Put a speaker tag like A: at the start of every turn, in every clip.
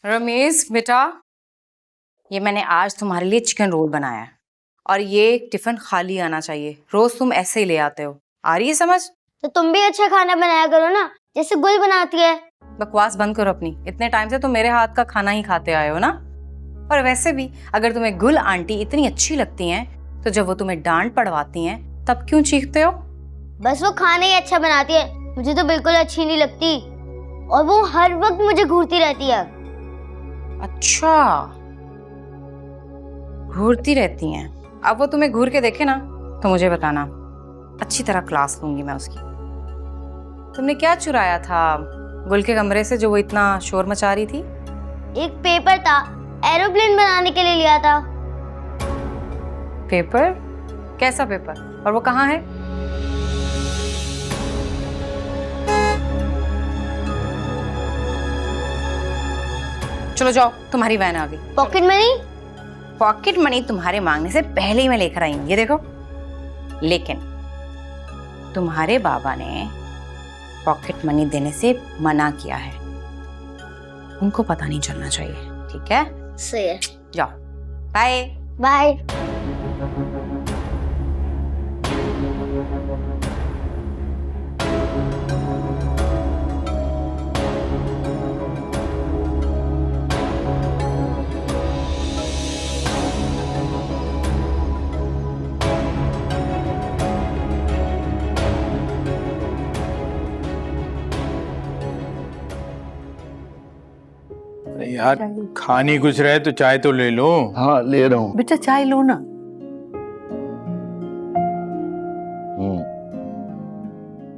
A: रमेश बेटा, ये मैंने आज तुम्हारे लिए चिकन रोल बनाया है और ये टिफिन खाली आना चाहिए। रोज तुम ऐसे ही ले आते हो। आ रही है समझ?
B: तो तुम भी अच्छा खाना बनाया करो ना, जैसे गुल बनाती है।
A: बकवास बंद करो अपनी। इतने टाइम से तुम मेरे हाथ का खाना ही खाते आए हो ना। और वैसे भी अगर तुम्हें गुल आंटी इतनी अच्छी लगती हैं तो जब वो तुम्हें डांट पड़वाती हैं तब क्यों चीखते हो?
B: बस वो खाना ही अच्छा बनाती है, मुझे तो बिल्कुल अच्छी नहीं लगती। और वो हर वक्त मुझे घूरती रहती है।
A: अच्छा, घूरती रहती हैं। अब वो तुम्हें घूर के देखे ना तो मुझे बताना, अच्छी तरह क्लास लूंगी मैं उसकी। तुमने क्या चुराया था गुल के कमरे से जो वो इतना शोर मचा रही थी?
B: एक पेपर था, एरोप्लेन बनाने के लिए लिया था।
A: पेपर? कैसा पेपर? और वो कहाँ है? चलो जाओ, तुम्हारी वैन आ गई।
B: Pocket money?
A: पॉकेट मनी तुम्हारे मांगने से पहले ही मैं लेकर आई हूँ, ये देखो। लेकिन तुम्हारे बाबा ने पॉकेट मनी देने से मना किया है। उनको पता नहीं चलना चाहिए, ठीक है?
B: सही है।
A: जाओ, बाय
B: बाय।
C: यार खानी कुछ रहे तो चाय तो ले लो।
D: हाँ ले रहा हूँ।
E: बेटा चाय लो ना।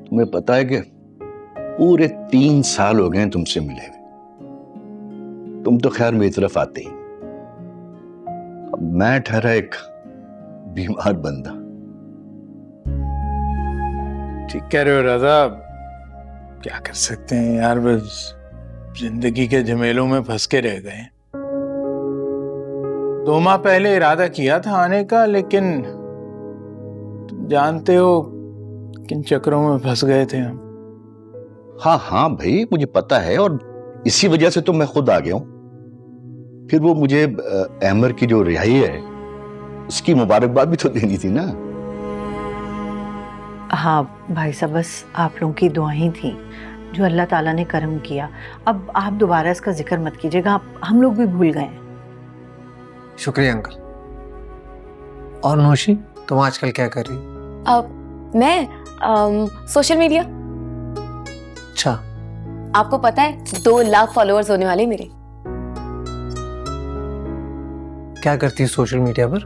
D: तुम्हें पता है कि पूरे 3 साल हो गए तुमसे मिले हुए। तुम तो खैर मेरी तरफ आते ही। अब मैं ठहरा एक बीमार बंदा।
C: ठीक कह रहे हो राजा, क्या कर सकते हैं यार, बस जिंदगी के झमेलों में फंस के रह गए। 2 माह पहले इरादा किया था आने का, लेकिन तुम जानते हो किन चक्रों में फंस गए थे हम।
D: हाँ हाँ भाई, मुझे पता है और इसी वजह से तो मैं खुद आ गया हूं। फिर वो मुझे अहमर की जो रिहाई है उसकी मुबारकबाद भी तो देनी थी ना।
E: हाँ भाई साहब, बस आप लोगों की दुआएं थी जो अल्लाह ताला ने करम किया। अब आप दोबारा इसका जिक्र मत कीजिएगा, हम लोग भी भूल गए।
F: शुक्रिया अंकल। और नौशी, तुम आजकल क्या कर रही?
G: मैं सोशल मीडिया।
F: अच्छा,
G: आपको पता है 2 लाख फॉलोअर्स होने वाले मेरे।
F: क्या करती है सोशल मीडिया पर?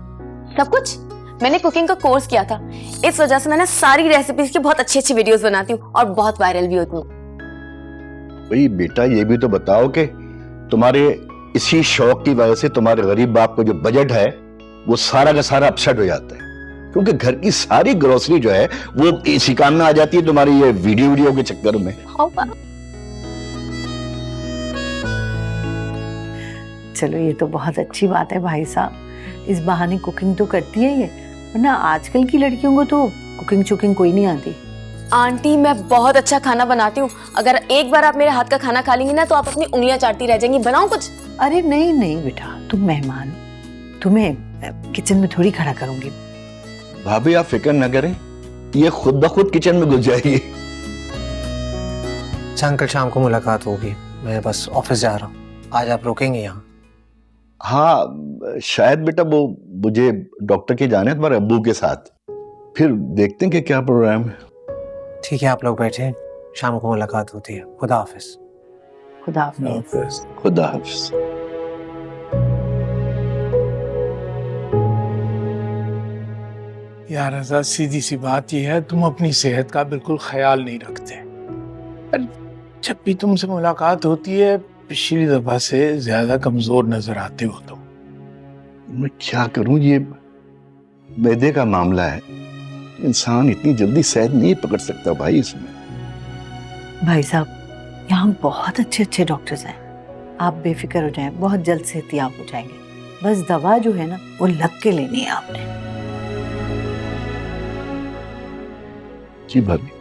G: सब कुछ। मैंने कुकिंग का कोर्स किया था, इस वजह से मैंने सारी रेसिपीज की बहुत अच्छी अच्छी वीडियोस बनाती हूँ और बहुत वायरल भी होती हूँ।
D: भाई बेटा, ये भी तो बताओ कि तुम्हारे इसी शौक की वजह से तुम्हारे गरीब बाप का जो बजट है वो सारा का सारा अपसेट हो जाता है, क्योंकि घर की सारी ग्रोसरी जो है वो इसी काम में आ जाती है तुम्हारी ये वीडियो के चक्कर में।
E: चलो ये तो बहुत अच्छी बात है भाई साहब, इस बहाने कुकिंग तो करती है ये, वरना आजकल की लड़कियों को तो कुकिंग चुकिंग कोई नहीं आती।
G: आंटी मैं बहुत अच्छा खाना बनाती हूँ, अगर एक बार आप मेरे हाथ का खाना खा लेंगी ना तो आप अपनी उंगलियां चाटती रह जाएंगी। बनाऊं कुछ?
E: अरे नहीं नहीं बेटा, तुम मेहमान, तुम्हें किचन में थोड़ी खड़ा करूंगी।
D: भाभी आप फिक्र न करें, ये खुद ब खुद किचन में घुस जाएगी।
F: अच्छा अंकल, शाम को मुलाकात होगी, मैं बस ऑफिस जा रहा हूँ। आज आप रुकेंगे यहाँ?
D: हाँ शायद बेटा, वो मुझे डॉक्टर के जाने तुम्हारे अब्बू के साथ, फिर देखते हैं कि क्या प्रोग्राम है।
F: ठीक है, आप लोग बैठे, शाम को मुलाकात होती है। खुदा हाफिज।
E: खुदा हाफिज।
D: खुदा हाफिज।
C: यार रजा, सीधी सी बात यह है, तुम अपनी सेहत का बिल्कुल ख्याल नहीं रखते। पर जब भी तुमसे मुलाकात होती है पिछली दफा से ज्यादा कमजोर नजर आते हो तुम।
D: मैं क्या करूं, ये मैदे का मामला है, इंसान इतनी जल्दी सेहत नहीं पकड़ सकता भाई इसमें।
E: भाई साहब, यहाँ बहुत अच्छे अच्छे डॉक्टर्स हैं, आप बेफिक्र हो जाएं, बहुत जल्द सेहतियाब हो जाएंगे। बस दवा जो है ना वो लग के लेनी है आपने।
D: जी भाभी।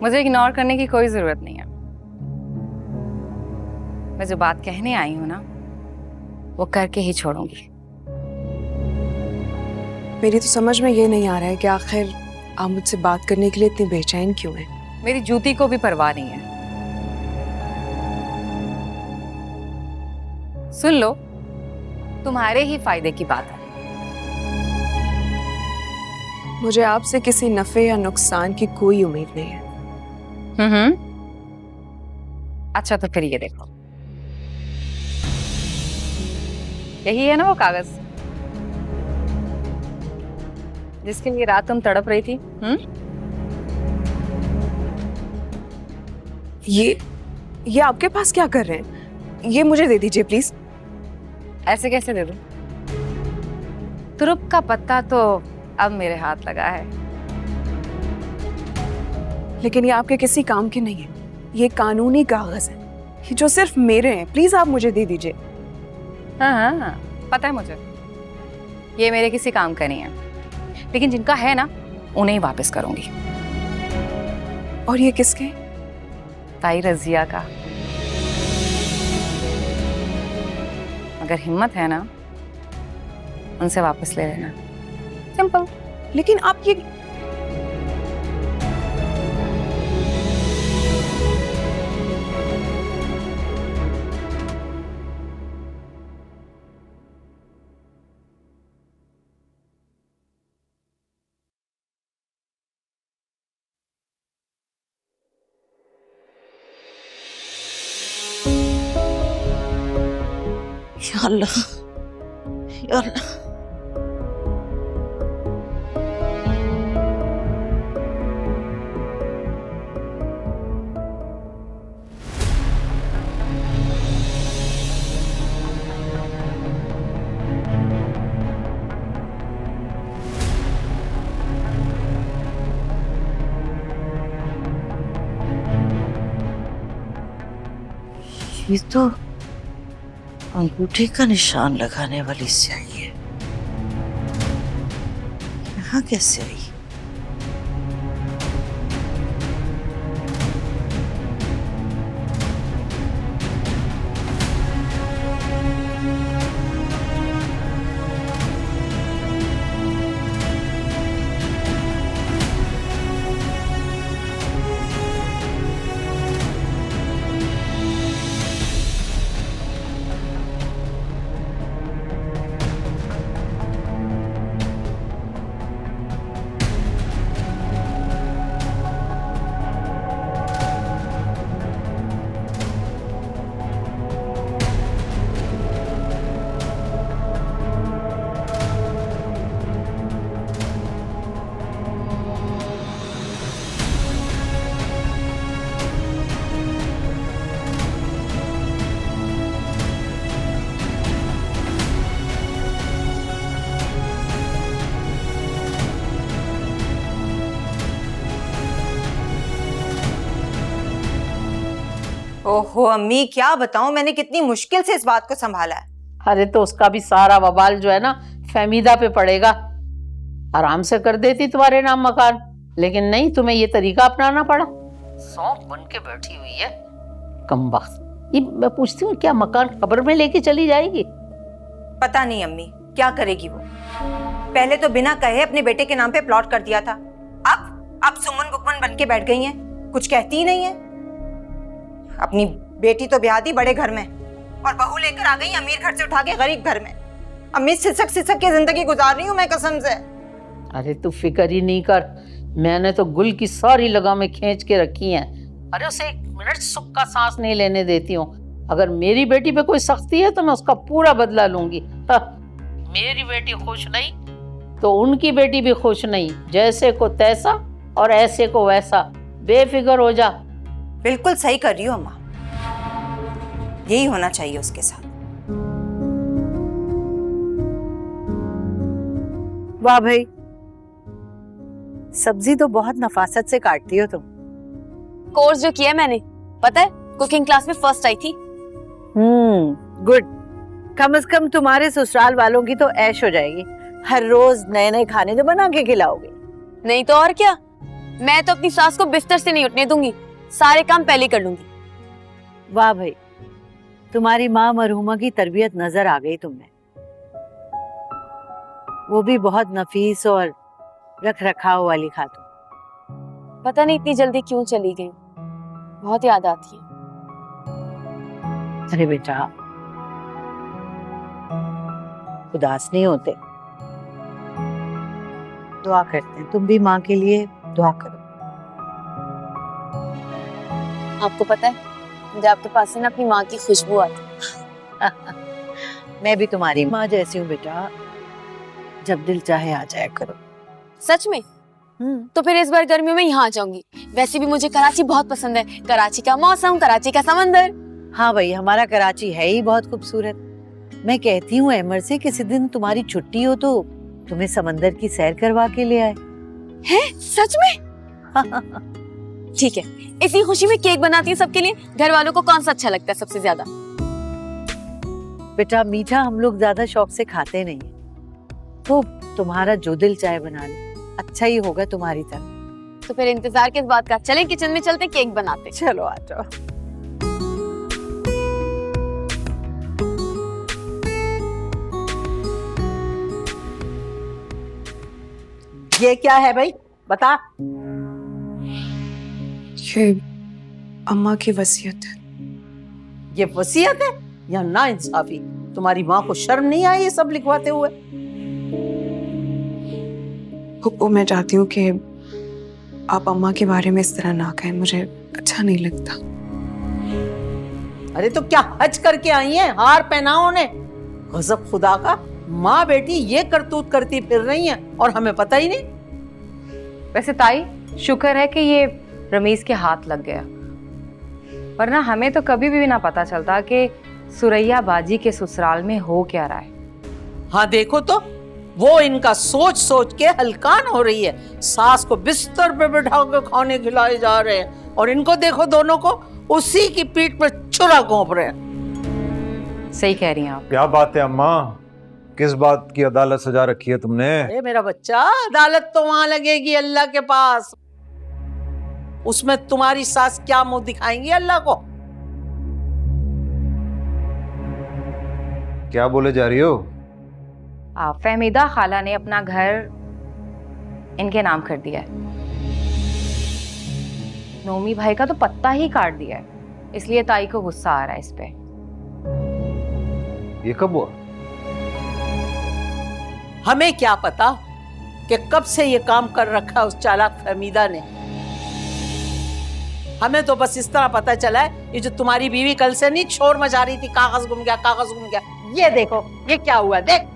A: मुझे इग्नोर करने की कोई जरूरत नहीं है। मैं जो बात कहने आई हूं ना, वो करके ही छोड़ूंगी।
H: मेरी तो समझ में ये नहीं आ रहा है कि आखिर आप मुझसे बात करने के लिए इतनी बेचैन क्यों हैं?
A: मेरी जूती को भी परवाह नहीं है। सुन लो, तुम्हारे ही फायदे की बात है।
H: मुझे आपसे किसी नफे या नुकसान की कोई उम्मीद नहीं है।
A: अच्छा तो फिर ये देखो, यही है ना वो कागज जिसके लिए रात तुम तड़प रही थी?
H: ये आपके पास क्या कर रहे हैं? ये मुझे दे दीजिए प्लीज।
A: ऐसे कैसे दे दूं? तुरुप का पत्ता तो अब मेरे हाथ लगा है।
H: लेकिन ये आपके किसी काम के नहीं है। ये कानूनी कागज है, ये जो सिर्फ मेरे हैं। प्लीज आप मुझे दे दीजिए।
A: हाँ, पता है मुझे, ये मेरे किसी काम का नहीं है, लेकिन जिनका है ना उन्हें ही वापस करूंगी।
H: और ये किसके?
A: ताई रजिया का। अगर हिम्मत है ना, उनसे वापस ले लेना। सिंपल।
H: लेकिन आप ये
E: या अल्लाह, या अल्लाह। ये तो अंगूठे का निशान लगाने वाली स्याही है। यहाँ कैसे आई?
I: ओहो अम्मी, क्या बताऊं, मैंने कितनी मुश्किल से इस बात को संभाला है।
J: अरे तो उसका भी सारा वबाल जो है ना फहमीदा पे पड़ेगा। आराम से कर देती तुम्हारे नाम मकान, लेकिन नहीं, तुम्हें ये तरीका अपनाना पड़ा। सौंफ बन के बैठी हुई है कमबख्त। ये मैं पूछती हूँ, क्या मकान कब्र में लेके चली जाएगी?
I: पता नहीं अम्मी क्या करेगी वो। पहले तो बिना कहे अपने बेटे के नाम पे प्लॉट कर दिया था, अब सुमन बुकमन बन के बैठ गई हैं, कुछ कहती ही नहीं है। अपनी बेटी तो ब्याह दी बड़े घर में और बहू लेकर आ गई अमीर घर से उठा के गरीब घर में। अम्मी सिसक सिसक की जिंदगी गुजार रही हूँ मैं कसम से।
J: अरे तू फिक्र ही नहीं कर, मैंने तो गुल की सारी लगामें खींच के रखी हैं। अरे उसे एक मिनट सुख का सांस नहीं लेने देती हूँ। अगर मेरी बेटी पे कोई सख्ती है तो मैं उसका पूरा बदला लूंगी। मेरी बेटी खुश नहीं तो उनकी बेटी भी खुश नहीं। जैसे को तैसा और ऐसे को वैसा, बेफिक्र हो जा।
I: बिल्कुल सही कर रही हो अम्मा, यही होना चाहिए उसके साथ।
E: वाह भाई, सब्जी तो बहुत नफासत से काटती हो तुम।
G: कोर्स जो किया मैंने, पता है कुकिंग क्लास में फर्स्ट आई थी।
E: गुड। कम से कम तुम्हारे ससुराल वालों की तो ऐश हो जाएगी। हर रोज नए नए खाने तो बना के खिलाओगे।
G: नहीं तो और क्या, मैं तो अपनी सास को बिस्तर से नहीं उठने दूंगी, सारे काम पहले कर लूंगी।
E: वाह भाई, तुम्हारी माँ मरहुमा की तरबियत नजर आ गई तुम्हें। वो भी बहुत नफीस और रख रखाव वाली खातून।
G: पता नहीं इतनी जल्दी क्यों चली गई, बहुत याद आती है।
E: अरे बेटा, उदास नहीं होते, दुआ करते हैं। तुम भी माँ के लिए दुआ करो।
G: आपको पता है, मुझे आपके पास से ना अपनी माँ की खुशबू आती।
E: मैं भी तुम्हारी माँ जैसी हूँ बेटा, जब दिल चाहे आ जाया करो।
G: सच में? तो फिर इस बार गर्मियों में यहाँ आ जाऊंगी। वैसे भी मुझे कराची बहुत पसंद है, कराची का मौसम, कराची का समंदर।
E: हाँ भाई, हमारा कराची है ही बहुत खूबसूरत। मैं कहती हूँ अहमद से किसी दिन तुम्हारी छुट्टी हो तो तुम्हें समंदर की सैर करवा के ले आए।
G: हैं? सच में? ठीक है, इसी खुशी में केक बनाती हूँ सबके लिए। घर वालों को कौन सा अच्छा लगता है सबसे ज्यादा?
E: बेटा, मीठा हम लोग ज्यादा शौक से खाते नहीं है, तो तुम्हारा जो दिल चाहे बना ले, अच्छा ही होगा तुम्हारी तरफ।
G: तो फिर इंतजार किस बात का, चलें किचन में चलते, केक बनाते।
E: चलो आ जाओ। ये क्या है भाई, बता।
H: ये अम्मा की वसीयत है।
J: ये वसीयत है या ना इंसाफी? तुम्हारी माँ को शर्म नहीं आई ये सब लिखवाते हुए?
H: वो मैं चाहती हूँ कि आप अम्मा के बारे में इस तरह ना कहें, मुझे अच्छा नहीं लगता।
J: अरे तो क्या हज करके आई हैं? हार पहनाओ उन्हें। गजब खुदा का, माँ बेटी ये करतूत करती फिर रही हैं और हमें पता ही नहीं।
A: वैसे ताई, शुक्र है कि ये रमीज के हाथ लग गया, वरना हमें तो कभी भी ना पता चलता कि सुरैया बाजी के ससुराल में हो क्या रहा है।
J: हाँ देखो तो, वो इनका सोच सोच के हलकान हो रही है। सास को बिस्तर पे बिठा के खाने खिलाए जा रहे हैं और इनको देखो दोनों को उसी की पीठ पर छुरा घोंप रहे हैं।
A: सही कह रही हैं आप।
K: क्या बात है अम्मा, किस बात की अदालत सजा रखी है तुमने?
J: अरे मेरा बच्चा, अदालत तो वहां लगेगी अल्लाह के पास। उसमें तुम्हारी सास क्या मुंह दिखाएंगी अल्लाह को?
K: क्या बोले जा रही हो?
A: फहमीदा खाला ने अपना घर इनके नाम कर दिया है। नोमी भाई का तो पत्ता ही काट दिया है, इसलिए ताई को गुस्सा आ रहा है इस पे।
K: ये कब हुआ?
J: हमें क्या पता कि कब से ये काम कर रखा उस चालाक फहमीदा ने। हमें तो बस इस तरह पता चला है, ये जो तुम्हारी बीवी कल से नहीं शोर मचा रही थी, कागज गुम गया, कागज गुम गया। ये देखो, ये क्या हुआ देख।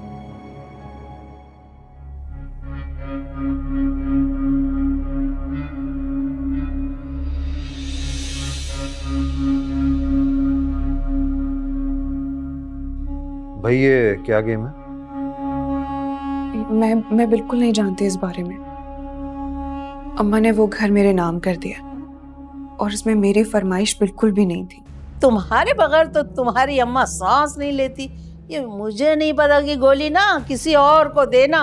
K: भाई ये क्या गेम है?
H: मैं बिल्कुल नहीं जानती इस बारे में। अम्मा ने वो घर मेरे नाम कर दिया और इसमें मेरी फरमाइश बिल्कुल भी नहीं थी।
J: तुम्हारे बगैर तो तुम्हारी अम्मा सांस नहीं लेती। ये मुझे नहीं पता कि गोली ना किसी और को देना।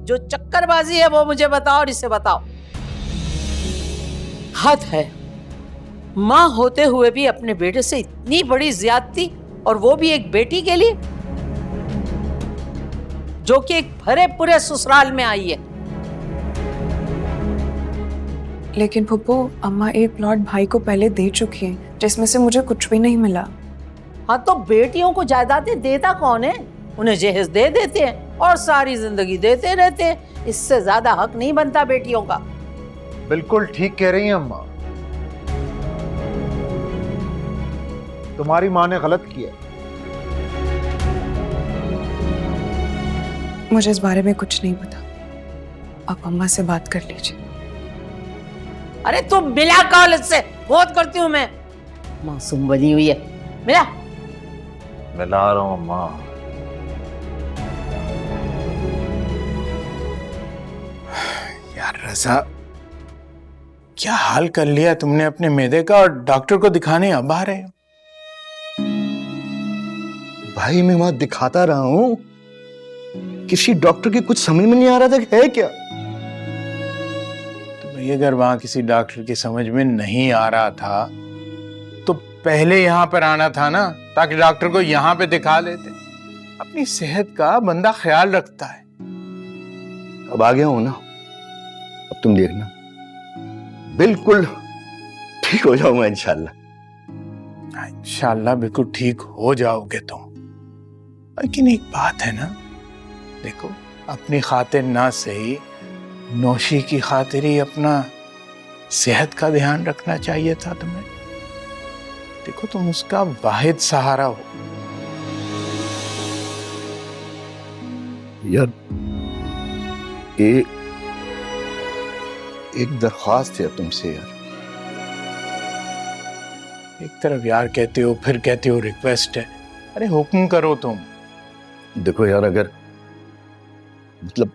J: जो चक्करबाजी है वो मुझे बताओ और इसे बताओ। हद है, माँ होते हुए भी अपने बेटे से इतनी बड़ी ज्यादती, और वो भी एक बेटी के लिए जो कि एक भरे पूरे ससुराल में आई है।
H: लेकिन फुप्पो, अम्मा एक प्लॉट भाई को पहले दे चुकी हैं, जिसमें से मुझे कुछ भी नहीं मिला।
J: हाँ तो बेटियों को जायदादें देता कौन है? उन्हें जहेज दे देते हैं और सारी जिंदगी देते रहते हैं। इससे ज्यादा हक नहीं बनता बेटियों का।
K: बिल्कुल ठीक कह रही हैं अम्मा, तुम्हारी माँ ने गलत किया।
H: मुझे इस बारे में कुछ नहीं पता, आप अम्मा से बात कर लीजिए।
J: अरे तुम मिला कॉलेज से, बहुत करती हूँ मैं। मासूम बनी हुई है, मिला।
K: मिला रहा हूँ अम्मा।
C: यार रजा, क्या हाल कर लिया तुमने अपने मैदे का, और डॉक्टर को दिखाने अब आ रहे हो?
D: भाई मैं वहां दिखाता रहा हूं, किसी डॉक्टर की कुछ समझ में नहीं आ रहा था कि है क्या।
C: तो भाई अगर वहां किसी डॉक्टर की समझ में नहीं आ रहा था तो पहले यहाँ पर आना था ना, ताकि डॉक्टर को यहाँ पे दिखा लेते। अपनी सेहत का बंदा ख्याल रखता है।
D: अब आ गया हूं ना, अब तुम देखना बिल्कुल ठीक हो जाऊंगा इंशाल्लाह।
C: इंशाल्लाह बिल्कुल ठीक हो जाओगे तुम। लेकिन एक बात है ना, देखो अपनी खातिर ना सही, नौशी की खातिर ही अपना सेहत का ध्यान रखना चाहिए था तुम्हें। देखो तुम उसका वाहिद सहारा हो।
D: यार एक दरख्वास्त है तुमसे यार।
C: एक तरफ यार कहते हो, फिर कहते हो रिक्वेस्ट है। अरे हुक्म करो तुम।
D: देखो यार, अगर मतलब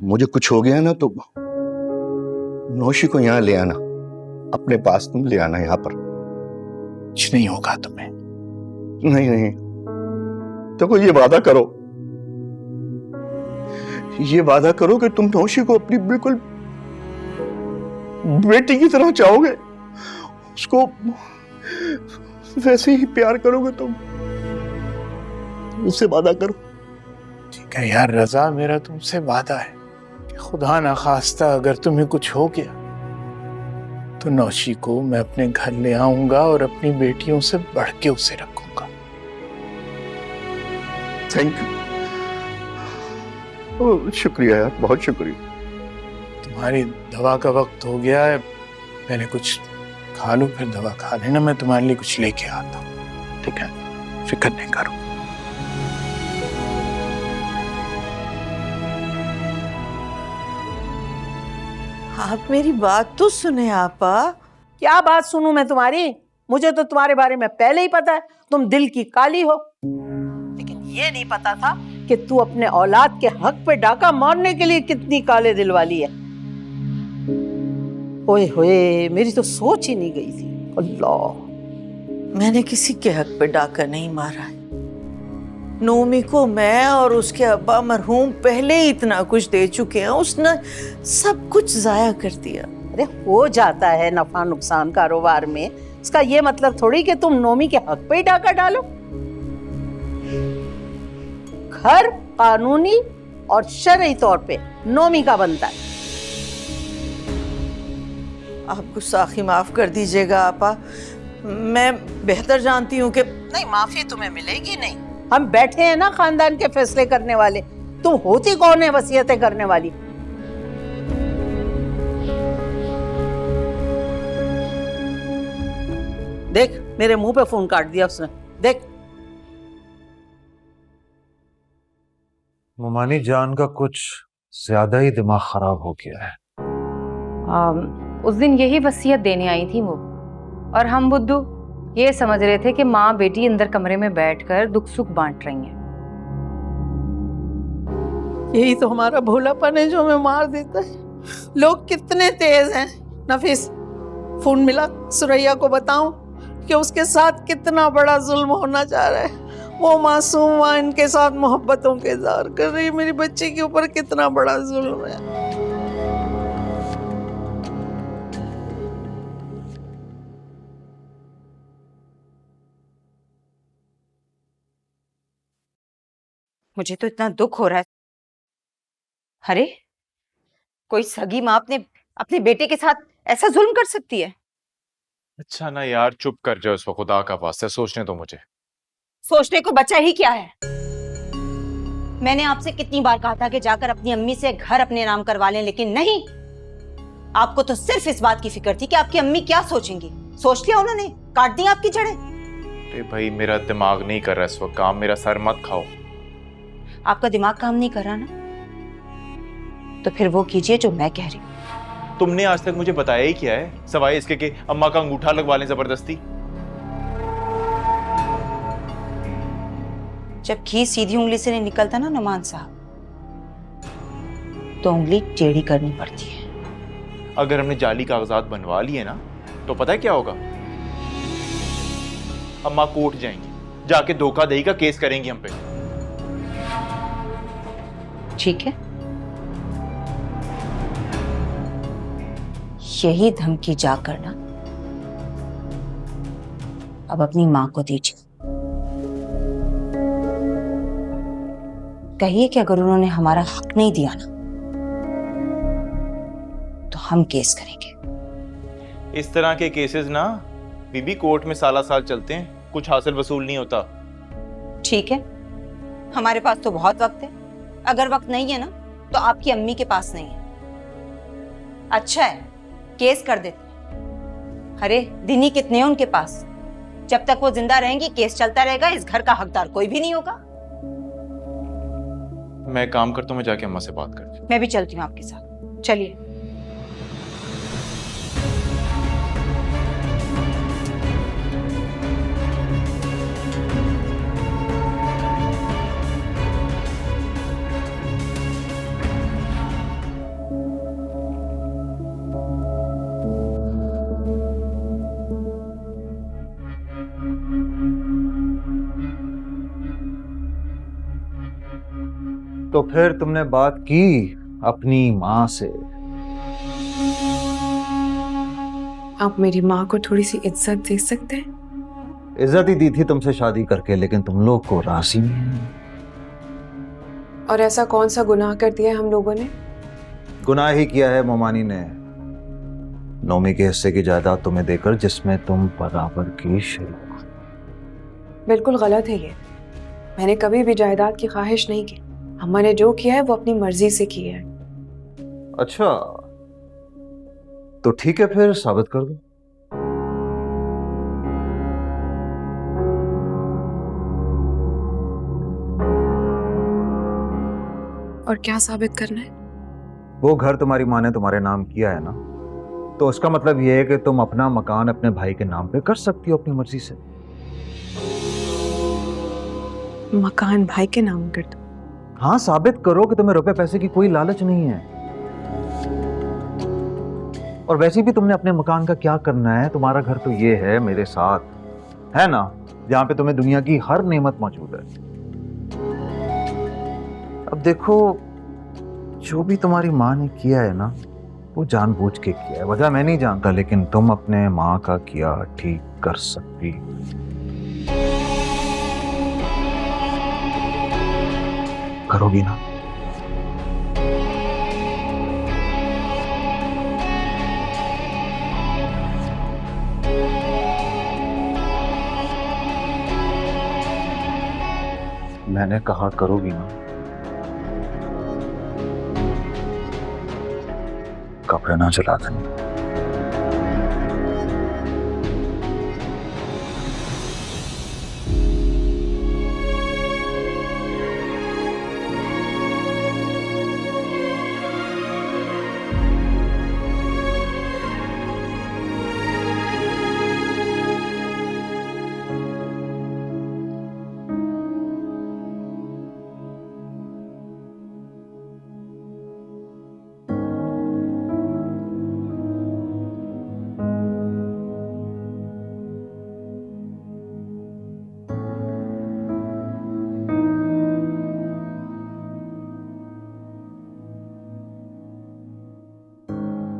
D: मुझे कुछ हो गया ना तो नौशी को यहाँ ले आना, अपने पास तुम ले आना यहाँ पर।
C: कुछ नहीं होगा तुम्हें।
D: नहीं नहीं, देखो ये वादा करो, ये वादा करो कि तुम नौशी को अपनी बिल्कुल बेटी की तरह चाहोगे, उसको वैसे ही प्यार करोगे तुम, उससे वादा करो।
C: ठीक है यार रजा, मेरा तुमसे वादा है कि खुदा ना खास्ता अगर तुम्हें कुछ हो गया तो नौशी को मैं अपने घर ले आऊंगा और अपनी बेटियों से बढ़ के उसे रखूंगा।
D: थैंक यू, शुक्रिया यार, बहुत शुक्रिया।
C: तुम्हारी दवा का वक्त हो गया है, पहले कुछ खा लो फिर दवा खा लेना। मैं तुम्हारे लिए कुछ लेके आता हूँ, ठीक है? फिक्र नहीं करो।
E: आप मेरी बात तो सुने आपा।
J: क्या बात सुनूं मैं तुम्हारी? मुझे तो तुम्हारे बारे में पहले ही पता है, तुम दिल की काली हो। लेकिन ये नहीं पता था कि तू अपने औलाद के हक पे डाका मारने के लिए कितनी काले दिल वाली है। ओए होए, मेरी तो सोच ही नहीं गई थी। अल्लाह,
E: मैंने किसी के हक पे डाका नहीं मारा है। नोमी को मैं और उसके अब्बा मरहूम पहले ही इतना कुछ दे चुके हैं, उसने सब कुछ जाया कर दिया।
J: अरे हो जाता है नफा नुकसान कारोबार में, इसका ये मतलब थोड़ी कि तुम नोमी के हक पे ही डाका डालो। घर कानूनी और शरई तौर पे नोमी का बनता है।
E: आप गुस्साखी माफ कर दीजिएगा आपा, मैं बेहतर जानती हूँ कि नहीं, माफी तुम्हें मिलेगी नहीं।
J: हम बैठे हैं ना खानदान के फैसले करने वाले, तुम होती कौन है वसीयतें करने वाली? देख, मेरे मुंह पे फोन काट दिया उसने। देख,
K: मुमानी जान का कुछ ज्यादा ही दिमाग खराब हो गया है।
A: उस दिन यही वसीयत देने आई थी वो, और हम बुद्धू ये समझ रहे थे कि माँ बेटी अंदर कमरे में बैठकर दुख सुख बांट रही हैं।
J: यही तो हमारा भोलापन है जो हमें मार देता है। लोग कितने तेज हैं। नफीस, फोन मिला, सुरैया को बताऊं कि उसके साथ कितना बड़ा जुल्म होना चाह रहा है। वो मासूम माँ इनके साथ मोहब्बतों के इज़हार कर रही है। मेरी बच्ची के ऊपर कितना बड़ा जुल्म है।
I: मुझे तो इतना दुख हो रहा है। अरे कोई सगी माँ अपने बेटे के साथ ऐसा जुल्म कर सकती है?
L: अच्छा ना यार, चुप कर जाओ, इसको खुदा का वास्ते सोचने तो मुझे।
I: सोचने को बचा ही क्या है? मैंने आपसे कितनी बार कहा था कि जाकर अपनी अम्मी से घर अपने नाम करवा लें, लेकिन नहीं। आपको तो सिर्फ इस बात की फिक्र थी कि आपकी अम्मी क्या सोचेंगी। सोच लिया उन्होंने, काट दी आपकी जड़ें।
L: अरे भाई, मेरा दिमाग नहीं कर रहा इस वक्त काम, मेरा सर मत खाओ।
I: आपका दिमाग काम नहीं कर रहा ना, तो फिर वो कीजिए जो मैं कह रही हूँ।
L: तुमने आज तक मुझे बताया ही क्या है, सवाए इसके कि अम्मा का अंगूठा लगवा लें जबरदस्ती।
I: जब घी सीधी उंगली से नहीं निकलता ना नुमान साहब, तो उंगली टेढ़ी करनी पड़ती है।
L: अगर हमने जाली कागजात बनवा लिए ना, तो पता है क्या होगा? अम्मा कोर्ट जाएंगी, जाके धोखाधड़ी का केस करेंगी हम पे।
A: ठीक है, यही धमकी जाकर ना अब अपनी मां को दीजिए। कहिए कि अगर उन्होंने हमारा हक नहीं दिया ना तो हम केस करेंगे।
L: इस तरह के केसेस ना बीबी कोर्ट में साल चलते हैं, कुछ हासिल वसूल नहीं होता।
I: ठीक है, हमारे पास तो बहुत वक्त है। अगर वक्त नहीं है ना तो आपकी अम्मी के पास नहीं है। अच्छा है, केस कर देते हैं। अरे दिन ही कितने हैं उनके पास। जब तक वो जिंदा रहेंगी केस चलता रहेगा। इस घर का हकदार कोई भी नहीं होगा।
L: मैं एक काम करता हूँ, मैं जाके अम्मा से बात करती हूँ।
I: मैं भी चलती हूँ आपके साथ। चलिए।
K: तो फिर तुमने बात की अपनी माँ से?
H: आप मेरी माँ को थोड़ी सी इज्जत दे सकते हैं?
K: इज्जत ही दी थी तुमसे शादी करके, लेकिन तुम लोग को राशि नहीं।
H: और ऐसा कौन सा गुनाह कर दिया है हम लोगों ने?
K: गुनाह ही किया है मोमानी ने, नौमी के हिस्से की जायदाद तुम्हें देकर जिसमें तुम बराबर की शरीक।
H: बिल्कुल गलत है ये। मैंने कभी भी जायदाद की ख्वाहिश नहीं की। अम्मा ने जो किया है वो अपनी मर्जी से किया है।
K: अच्छा, तो ठीक है, फिर साबित कर दो।
H: और क्या साबित करना है?
K: वो घर तुम्हारी माँ ने तुम्हारे नाम किया है ना, तो उसका मतलब ये है कि तुम अपना मकान अपने भाई के नाम पे कर सकती हो अपनी मर्जी से।
H: मकान भाई के नाम कर दो?
K: हाँ, साबित करो कि तुम्हें रुपए पैसे की कोई लालच नहीं है। और वैसे भी तुमने अपने मकान का क्या करना है? तुम्हारा घर तो ये है मेरे साथ, है ना, जहां पे तुम्हें दुनिया की हर नेमत मौजूद है। अब देखो, जो भी तुम्हारी माँ ने किया है ना, वो जानबूझ के किया है। वजह मैं नहीं जानता, लेकिन तुम अपने माँ का किया ठीक कर सकती। करोगी ना? मैंने कहा करोगी ना? कपड़े ना जला देना।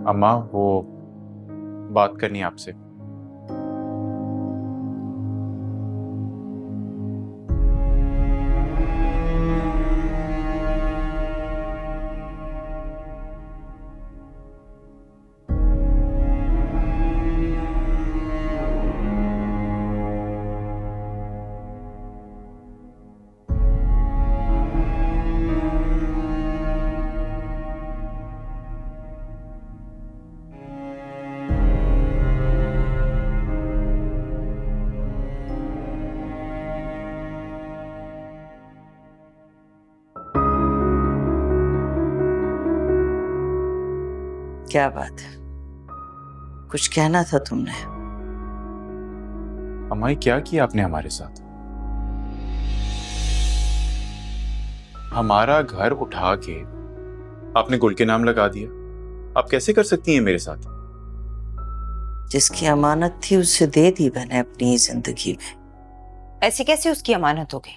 L: अम्मा, वो बात करनी है आपसे।
E: क्या बात है, कुछ कहना था तुमने?
L: अम्मा, क्या किया आपने हमारे साथ? हमारा घर उठा के आपने गुल के नाम लगा दिया। आप कैसे कर सकती हैं मेरे साथ?
E: जिसकी अमानत थी उसे दे दी मैंने अपनी जिंदगी में।
I: ऐसी कैसे उसकी अमानत हो गई?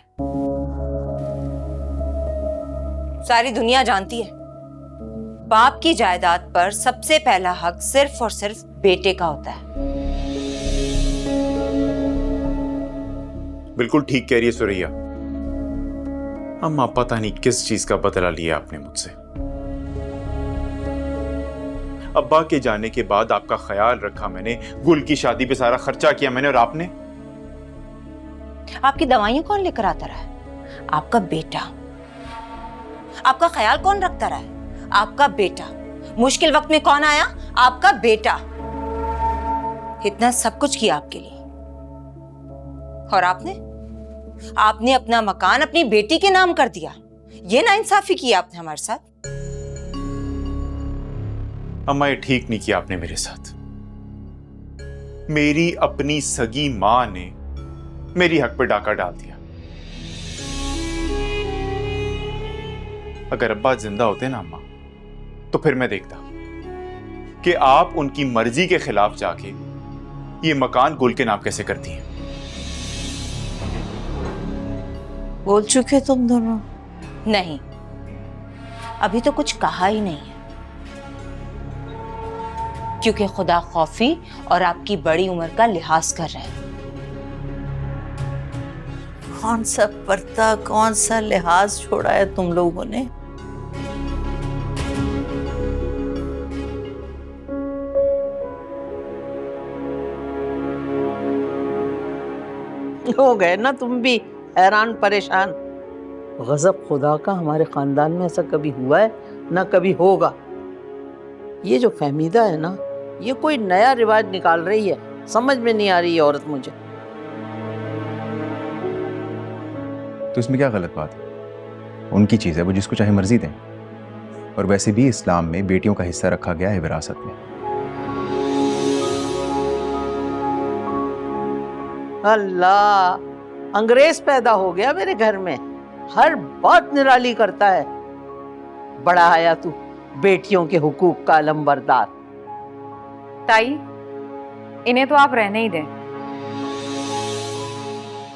I: सारी दुनिया जानती है बाप की जायदाद पर सबसे पहला हक सिर्फ और सिर्फ बेटे का होता है।
L: बिल्कुल ठीक कह रही है सुरैया। अम्मा, पता नहीं किस चीज का बदला लिया आपने मुझसे। अब्बा के जाने के बाद आपका ख्याल रखा मैंने, गुल की शादी पे सारा खर्चा किया मैंने, और आपने?
I: आपकी दवाइयां कौन लेकर आता रहा है? आपका बेटा। आपका ख्याल कौन रखता रहा है? आपका बेटा। मुश्किल वक्त में कौन आया? आपका बेटा। इतना सब कुछ किया आपके लिए, और आपने अपना मकान अपनी बेटी के नाम कर दिया। ये नाइंसाफी की आपने हमारे साथ।
L: अम्मा, ये ठीक नहीं किया आपने मेरे साथ। मेरी अपनी सगी मां ने मेरी हक पे डाका डाल दिया। अगर अब्बा जिंदा होते ना अम्मा, तो फिर मैं देखता कि आप उनकी मर्जी के खिलाफ जाके ये मकान गुल के नाम कैसे करती हैं।
J: बोल चुके तुम दोनों?
I: नहीं, अभी तो कुछ कहा ही नहीं है, क्योंकि खुदा खौफी और आपकी बड़ी उम्र का लिहाज कर रहे हैं।
J: कौन सा पर्दा, कौन सा लिहाज छोड़ा है तुम लोगों ने? हो गए ना तुम भी हैरान परेशान। गजब खुदा का, हमारे खानदान में ऐसा कभी हुआ है ना कभी होगा। ये जो फहमीदा है ना, ये कोई नया रिवाज निकाल रही है, समझ में नहीं आ रही है औरत मुझे।
K: तो इसमें क्या गलत बात है? उनकी चीज़ है, वो जिसको चाहे मर्जी दें। और वैसे भी इस्लाम में बेटियों का हिस्सा रखा गया है विरासत में।
J: अल्लाह, अंग्रेज पैदा हो गया मेरे घर में, हर बात निराली करता है। बड़ा आया तू बेटियों के हुकूक का अलंबरदार।
A: ताई, इन्हें तो आप रहने ही दें।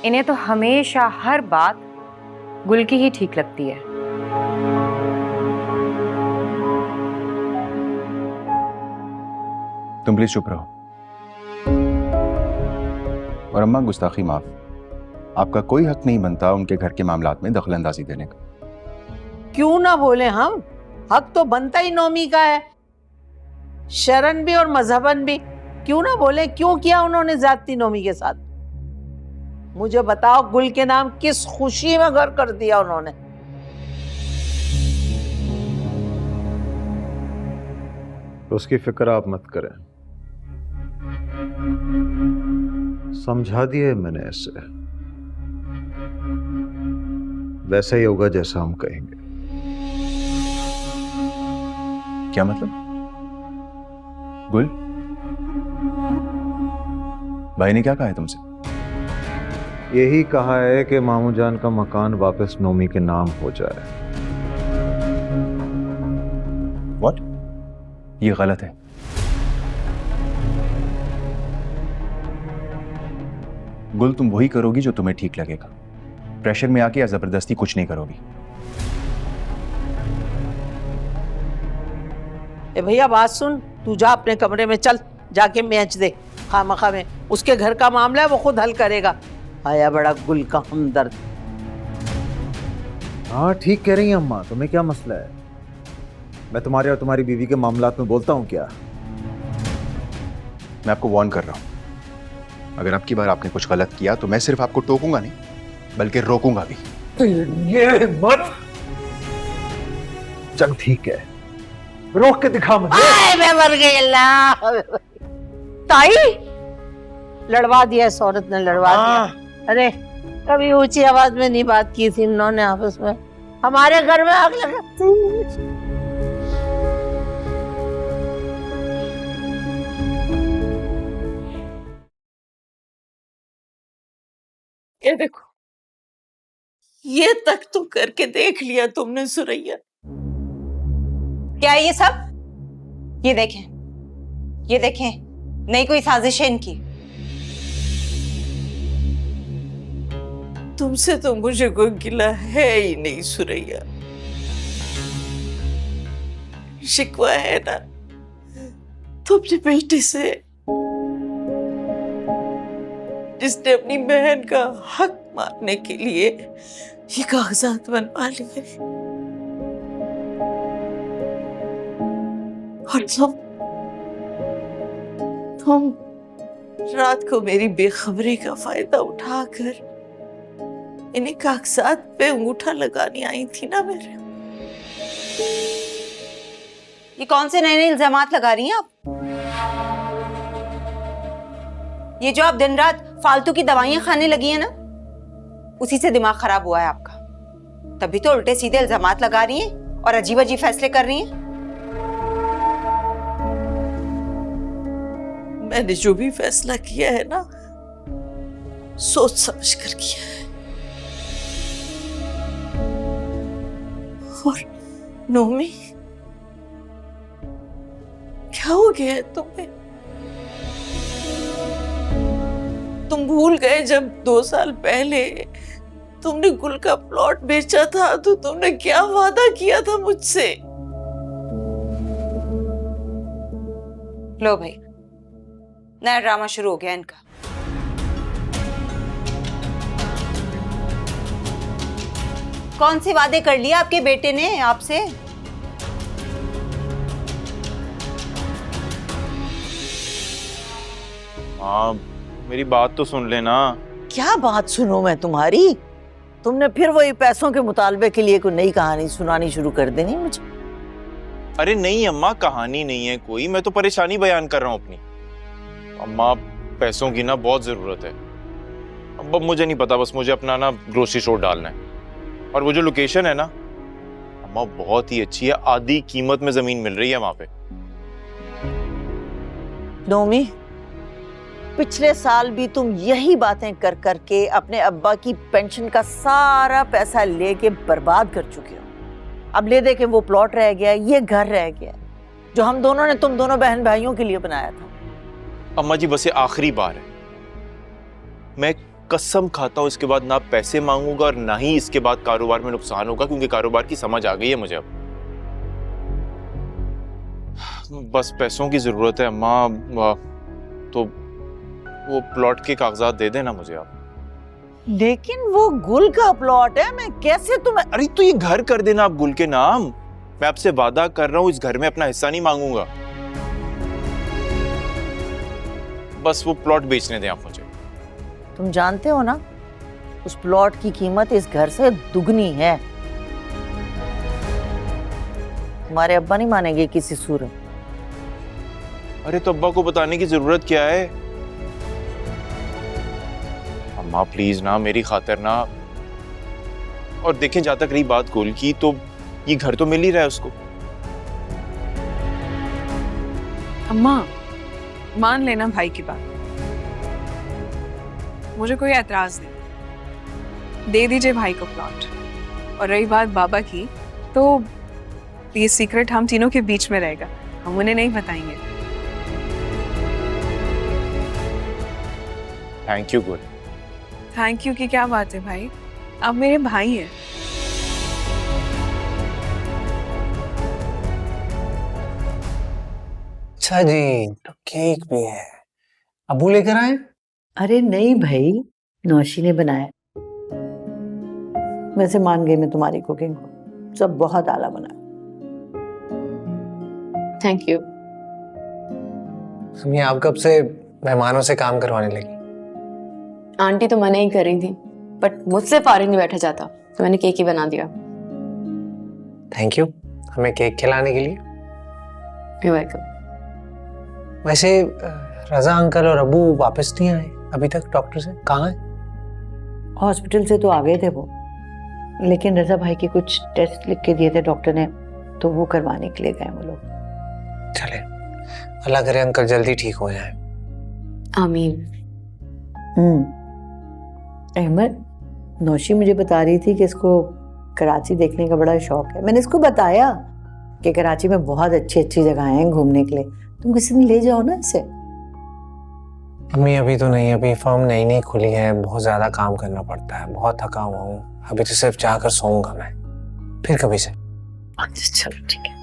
A: इन्हें तो हमेशा हर बात गुल की ही ठीक लगती है।
K: तुम प्लीज चुप रहो। और अम्मा, गुस्ताखी माफ। आपका कोई हक नहीं बनता उनके घर के मामलात में दखल अंदाजी देने का।
J: क्यों ना बोले हम, हक तो बनता ही नौमी का है, शरन भी और मजहबन भी। क्यों ना बोले, क्यों किया उन्होंने ज्यादती नौमी के साथ? मुझे बताओ, गुल के नाम किस खुशी में घर कर दिया उन्होंने?
K: उसकी फिक्र आप मत करें, समझा दिए मैंने ऐसे। वैसा ही होगा जैसा हम कहेंगे। क्या मतलब? गुल, भाई ने क्या कहा है तुमसे? यही कहा है कि मामू जान का मकान वापस नोमी के नाम हो जाए। व्हाट? ये गलत है। गुल, तुम वही करोगी जो तुम्हें ठीक लगेगा। प्रेशर में आके या जबरदस्ती कुछ नहीं करोगी।
J: ए भैया, बात सुन, तू जा अपने कमरे में, चल जाके मैच दे। खामखा में उसके घर का मामला है, वो खुद हल करेगा। आया बड़ा गुल का हमदर्द।
K: हाँ, ठीक कह रही हैं अम्मा। तुम्हें क्या मसला है? मैं तुम्हारे और तुम्हारी बीवी के मामलात में बोलता हूँ क्या? मैं आपको वार्न कर रहा हूँ, अगर अब की बार आपने कुछ गलत किया तो मैं सिर्फ आपको टोकूंगा नहीं, बल्कि रोकूंगा भी। ये मत। चल ठीक है, रोक के दिखा मुझे।
J: मैं मर गई। अल्लाह, ताई लड़वा दिया इस औरत ने, लड़वा दिया। अरे कभी ऊंची आवाज में नहीं बात की थी इन्होंने आपस में, हमारे घर में आग लगा। ये देखो, ये तक तो करके देख लिया तुमने सुरैया।
I: क्या है ये सब? ये देखें, ये देखें, नहीं कोई साजिश है इनकी।
J: तुमसे तो मुझे कोई गिला है ही नहीं सुरैया,
M: शिकवा है ना तो अपने बेटे से, जिसने अपनी बहन का हक मारने के लिए ये कागजात बनवा लिए। और तुम रात को मेरी बेखबरी का फायदा उठाकर इन्हीं कागजात पे अंगूठा लगाने आई थी ना मेरे।
I: ये कौन से नए नए इल्जामात लगा रही हैं आप? ये जो आप दिन रात फालतू की दवाइयां खाने लगी हैं ना, उसी से दिमाग खराब हुआ है आपका। तभी तो उल्टे सीधे इल्जामात लगा रही हैं और अजीब अजीब फैसले कर रही हैं।
M: मैंने जो भी फैसला किया है ना, सोच समझ कर किया है। और नोमी, क्या हो गया है तुम्हें? तुम भूल गए जब 2 साल पहले तुमने गुल का प्लॉट बेचा था तो तुमने क्या वादा किया था मुझसे?
I: लो भाई, नया ड्रामा शुरू हो गया इनका। कौन से वादे कर लिए आपके बेटे ने आपसे?
L: हाँ, मेरी बात तो सुन लेना।
M: क्या बात सुनूं मैं तुम्हारी? तुमने फिर वही पैसों के मुतालबे के लिए कोई नई कहानी सुनानी शुरू कर देनी मुझे।
L: अरे नहीं अम्मा, कहानी नहीं है कोई, मैं तो परेशानी बयान कर रहा हूँ अपनी। अम्मा, पैसों की ना बहुत जरूरत है। अब मुझे नहीं पता, बस मुझे अपना ना ग्रोसरी स्टोर डालना है। और वो जो लोकेशन है ना अम्मा, बहुत ही अच्छी है, आधी कीमत में जमीन मिल रही है वहां पे।
M: नोमी, पिछले साल भी तुम यही बातें कर करके अपने अब्बा की पेंशन का सारा पैसा लेके बर्बाद कर चुके हो। अब ले दे के वो प्लॉट रह गया, ये घर रह गया जो हम दोनों ने तुम दोनों बहन भाइयों के लिए बनाया था।
L: अम्मा जी, बस ये आखिरी बार है। मैं कसम खाता हूं इसके बाद ना पैसे मांगूंगा और ना ही इसके बाद कारोबार में नुकसान होगा, क्योंकि कारोबार की समझ आ गई है मुझे अब। बस पैसों की जरूरत है अम्मा, तो वो प्लॉट के कागजात दे देना मुझे आप।
M: लेकिन वो गुल का प्लॉट है, मैं कैसे तुम्हें?
L: अरे तो ये घर कर देना आप गुल के नाम। मैं आपसे वादा कर रहा हूं, इस घर में अपना हिस्सा नहीं मांगूंगा। बस वो प्लॉट बेचने दें आप मुझे।
M: तुम जानते हो ना, उस प्लॉट की कीमत इस घर से दुगनी है। तुम्हारे अब्बा नहीं मानेंगे किसी सूरत।
L: अरे तो अब्बा को बताने की जरूरत क्या है? अम्मा प्लीज ना, मेरी खातिर ना। और देखें, जहां तक रही बात गुल की, तो ये घर तो मिल ही रहा है उसको।
H: अम्मा, मान लेना भाई की बात, मुझे कोई एतराज नहीं, दे दीजिए भाई को प्लॉट। और रही बात बाबा की, तो ये सीक्रेट हम तीनों के बीच में रहेगा, हम उन्हें नहीं बताएंगे।
L: थैंक यू गुल।
H: थैंक यू की क्या बात है भाई, आप मेरे भाई हैं।
F: अच्छा जी, तो केक भी है, अबू लेकर आए?
E: अरे नहीं भाई, नौशी ने बनाया। वैसे मान गई मैं तुम्हारी कुकिंग को, सब बहुत आला बना।
G: Thank you.
F: हम आप कब से मेहमानों से काम करवाने लगी?
G: आंटी तो मना ही कर रही थी, बट मुझसे फारिग नहीं बैठा जाता, तो मैंने केक ही बना दिया।
F: थैंक यू हमें केक खिलाने के लिए।
G: You're welcome।
F: वैसे रजा अंकल और अबू वापस नहीं आए अभी तक डॉक्टर से? कहाँ हैं?
E: हॉस्पिटल से तो आ गए थे वो, लेकिन रजा भाई के कुछ टेस्ट लिख के दिए थे डॉक्टर ने, तो वो करवाने के लिए गए वो लोग।
F: चले, अल्लाह करे अंकल जल्दी ठीक हो जाए।
G: आमीन।
E: अहमद, नौशी मुझे बता रही थी कि इसको कराची देखने का बड़ा शौक है। मैंने इसको बताया कि कराची में बहुत अच्छी अच्छी जगह हैं घूमने के लिए, तुम किसी दिन ले जाओ ना इसे।
F: अम्मी अभी तो नहीं, अभी फर्म नई नई खुली है, बहुत ज्यादा काम करना पड़ता है, बहुत थका हुआ हूँ। अभी तो सिर्फ जाकर सोऊंगा मैं, फिर कभी से।
E: अच्छा चलो ठीक है।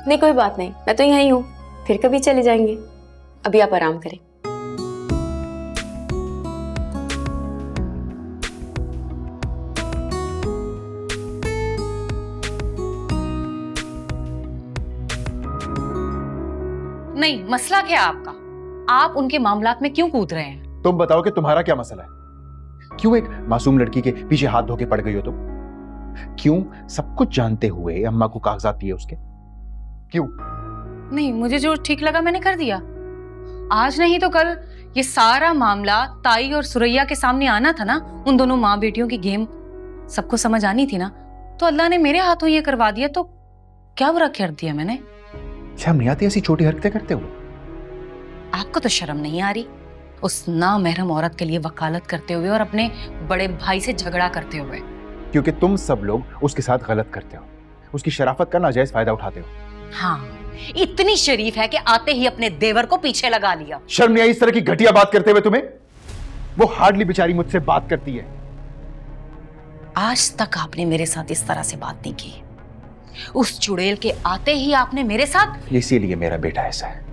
G: नहीं कोई बात नहीं, मैं तो यहीं हूँ, फिर कभी चले जाएंगे। अभी आप आराम करें।
A: नहीं, मसला क्या है आपका? आप उनके मामलात में क्यों कूद रहे हैं?
K: तुम बताओ कि तुम्हारा क्या मसला है? क्यों एक मासूम लड़की के पीछे हाथ धो के पड़ गई हो तुम? क्यों सब कुछ जानते हुए अम्मा को कागजात दिए उसके? क्यों?
A: नहीं, मुझे जो ठीक लगा मैंने कर दिया। आज नहीं तो कल ये सारा मामला ताई और सुरैया के सामने आना था ना। उन दोनों माँ बेटियों की गेम सबको समझ आनी थी ना, तो अल्लाह ने मेरे हाथों ये करवा दिया, तो क्या बुरा कर दिया मैंने?
K: शर्म नहीं आती ऐसी छोटी हरकतें करते हुए?
A: आपको तो शर्म नहीं आ रही उस नामहरम औरत के लिए वकालत करते हुए और अपने बड़े भाई से झगड़ा करते हुए?
K: क्योंकि तुम सब लोग उसके साथ गलत करते हो, उसकी शराफत का नाजायज फायदा उठाते हो।
A: हाँ, इतनी शरीफ है कि आते ही अपने देवर को पीछे लगा लिया।
K: शर्म नहीं आई इस तरह की घटिया बात करते हुए तुम्हें? वो हार्डली बेचारी मुझसे बात करती है।
A: आज तक आपने मेरे साथ इस तरह से बात नहीं की। उस चुड़ैल के आते ही आपने मेरे साथ।
K: इसीलिए मेरा बेटा ऐसा है,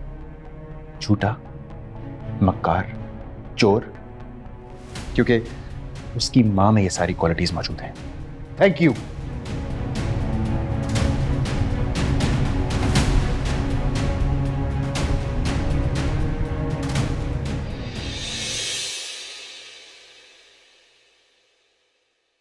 K: झूठा, मक्कार, चोर, क्योंकि उसकी मां में ये सारी क्वालिटीज मौजूद हैं। Thank you.